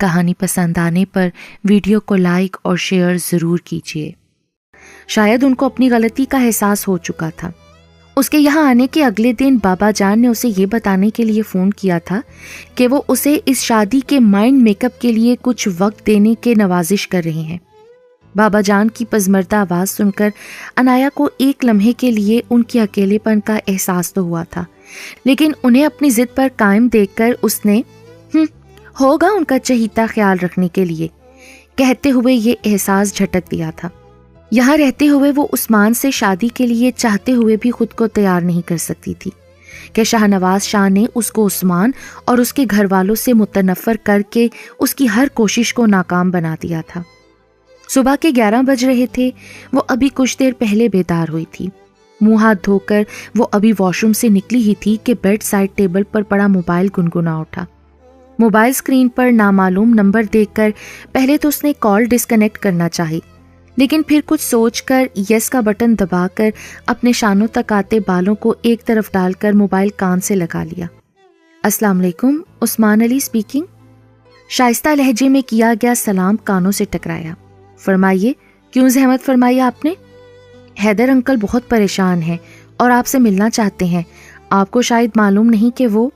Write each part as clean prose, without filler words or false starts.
کہانی پسند آنے پر ویڈیو کو لائک اور شیئر ضرور کیجیے۔ شاید ان کو اپنی غلطی کا احساس ہو چکا تھا۔ اس کے یہاں آنے کے اگلے دن بابا جان نے اسے یہ بتانے کے لیے فون کیا تھا کہ وہ اسے اس شادی کے مائنڈ میک اپ کے لیے کچھ وقت دینے کے نوازش کر رہے ہیں۔ بابا جان کی پزمردہ آواز سن کر انایا کو ایک لمحے کے لیے ان کے اکیلے پن کا احساس تو ہوا تھا، لیکن انہیں اپنی ضد پر قائم دیکھ کر اس نے ہوگا ان کا چہیتا خیال رکھنے کے لیے کہتے ہوئے یہ احساس جھٹک دیا تھا۔ یہاں رہتے ہوئے وہ عثمان سے شادی کے لیے چاہتے ہوئے بھی خود کو تیار نہیں کر سکتی تھی کہ شاہ نواز شاہ نے اس کو عثمان اور اس کے گھر والوں سے متنفر کر کے اس کی ہر کوشش کو ناکام بنا دیا تھا۔ صبح کے 11 بج رہے تھے، وہ ابھی کچھ دیر پہلے بیدار ہوئی تھی۔ منہ ہاتھ دھو کر وہ ابھی واش روم سے نکلی ہی تھی کہ بیڈ سائڈ ٹیبل پر پڑا موبائل گنگنا اٹھا۔ موبائل اسکرین پر نامعلوم نمبر دیکھ کر پہلے تو اس نے کال ڈسکنیکٹ کرنا چاہی، لیکن پھر کچھ سوچ کر یس کا بٹن دبا کر اپنے شانوں تک آتے بالوں کو ایک طرف ڈال کر موبائل کان سے لگا لیا۔ السلام علیکم، عثمان علی اسپیکنگ۔ شائستہ لہجے میں کیا گیا سلام کانوں سے ٹکرایا۔ فرمائیے، کیوں زحمت فرمائی آپ نے؟ حیدر انکل بہت پریشان ہیں اور آپ سے ملنا چاہتے ہیں۔ آپ کو شاید معلوم نہیں کہ وہ…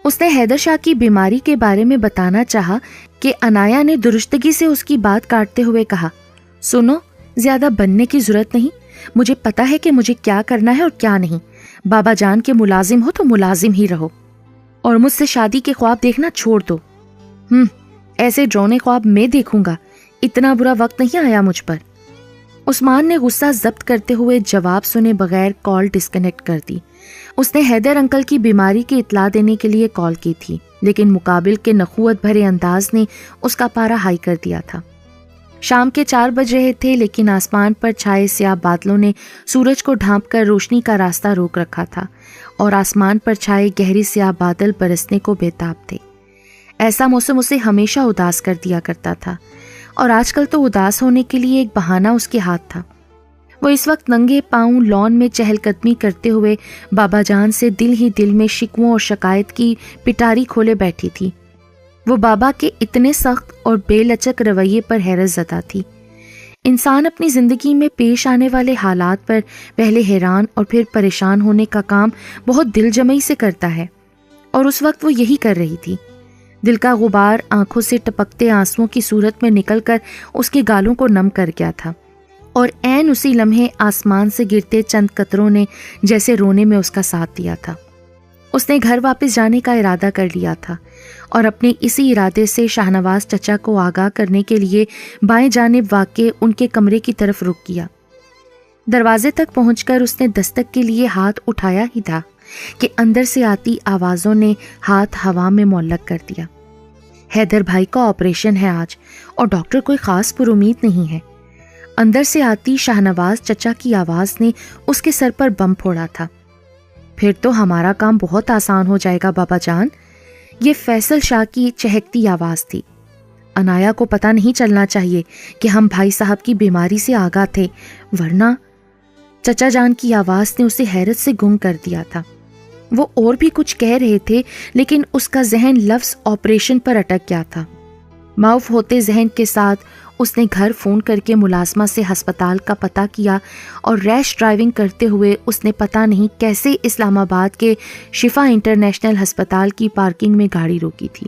اس نے حیدر شاہ کی بیماری کے بارے میں بتانا چاہا کہ انایا نے درستگی سے اس کی بات کاٹتے ہوئے کہا، سنو، زیادہ بننے کی ضرورت نہیں، مجھے پتا ہے کہ مجھے کیا کرنا ہے اور کیا نہیں۔ بابا جان کے ملازم ہو تو ملازم ہی رہو اور مجھ سے شادی کے خواب دیکھنا چھوڑ دو۔ ایسے ڈرونے خواب میں دیکھوں گا، اتنا برا وقت نہیں آیا مجھ پر۔ عثمان نے غصہ ضبط کرتے ہوئے جواب سنے بغیر کال ڈسکنیکٹ کر دی۔ اس نے حیدر انکل کی بیماری کی اطلاع دینے کے لیے کال کی تھی، لیکن مقابل کے نخوت بھرے انداز نے اس کا پارا ہائی کر دیا تھا۔ شام کے 4 بج رہے تھے، لیکن آسمان پر چھائے سیاہ بادلوں نے سورج کو ڈھانپ کر روشنی کا راستہ روک رکھا تھا اور آسمان پر چھائے گہری سیاہ بادل برسنے کو بےتاب تھے۔ ایسا موسم اسے ہمیشہ اداس کر دیا کرتا تھا، اور آج کل تو اداس ہونے کے لیے ایک بہانہ اس کے ہاتھ تھا۔ وہ اس وقت ننگے پاؤں لان میں چہل قدمی کرتے ہوئے بابا جان سے دل ہی دل میں شکووں اور شکایت کی پٹاری کھولے بیٹھی تھی۔ وہ بابا کے اتنے سخت اور بے لچک رویے پر حیرت زدہ تھی۔ انسان اپنی زندگی میں پیش آنے والے حالات پر پہلے حیران اور پھر پریشان ہونے کا کام بہت دل جمعی سے کرتا ہے، اور اس وقت وہ یہی کر رہی تھی۔ دل کا غبار آنکھوں سے ٹپکتے آنسوؤں کی صورت میں نکل کر اس کے گالوں کو نم کر گیا تھا، اور عین اسی لمحے آسمان سے گرتے چند قطروں نے جیسے رونے میں اس کا ساتھ دیا تھا۔ اس نے گھر واپس جانے کا ارادہ کر لیا تھا اور اپنے اسی ارادے سے شاہ نواز چچا کو آگاہ کرنے کے لیے بائیں جانب واقع ان کے کمرے کی طرف رخ کیا۔ دروازے تک پہنچ کر اس نے دستک کے لیے ہاتھ اٹھایا ہی تھا کہ اندر سے آتی آوازوں نے ہاتھ ہوا میں معلق کر دیا۔ حیدر بھائی کا آپریشن ہے آج، اور ڈاکٹر کوئی خاص پر امید نہیں ہے۔ اندر سے آتی شاہ نواز چچا کی آواز نے اس کے سر پر بم پھوڑا تھا۔ پھر تو ہمارا کام بہت آسان ہو جائے گا بابا جان۔ یہ فیصل شاہ کی چہکتی آواز تھی۔ انایا کو پتہ نہیں چلنا چاہیے کہ ہم بھائی صاحب کی بیماری سے آگاہ تھے، ورنہ… چچا جان کی آواز نے اسے حیرت سے گم کر دیا تھا۔ وہ اور بھی کچھ کہہ رہے تھے، لیکن اس کا ذہن لفظ آپریشن پر اٹک گیا تھا۔ معاف ہوتے ذہن کے ساتھ اس نے گھر فون کر کے ملازمہ سے ہسپتال کا پتہ کیا، اور ریش ڈرائیونگ کرتے ہوئے اس نے پتہ نہیں کیسے اسلام آباد کے شفا انٹرنیشنل ہسپتال کی پارکنگ میں گاڑی روکی تھی۔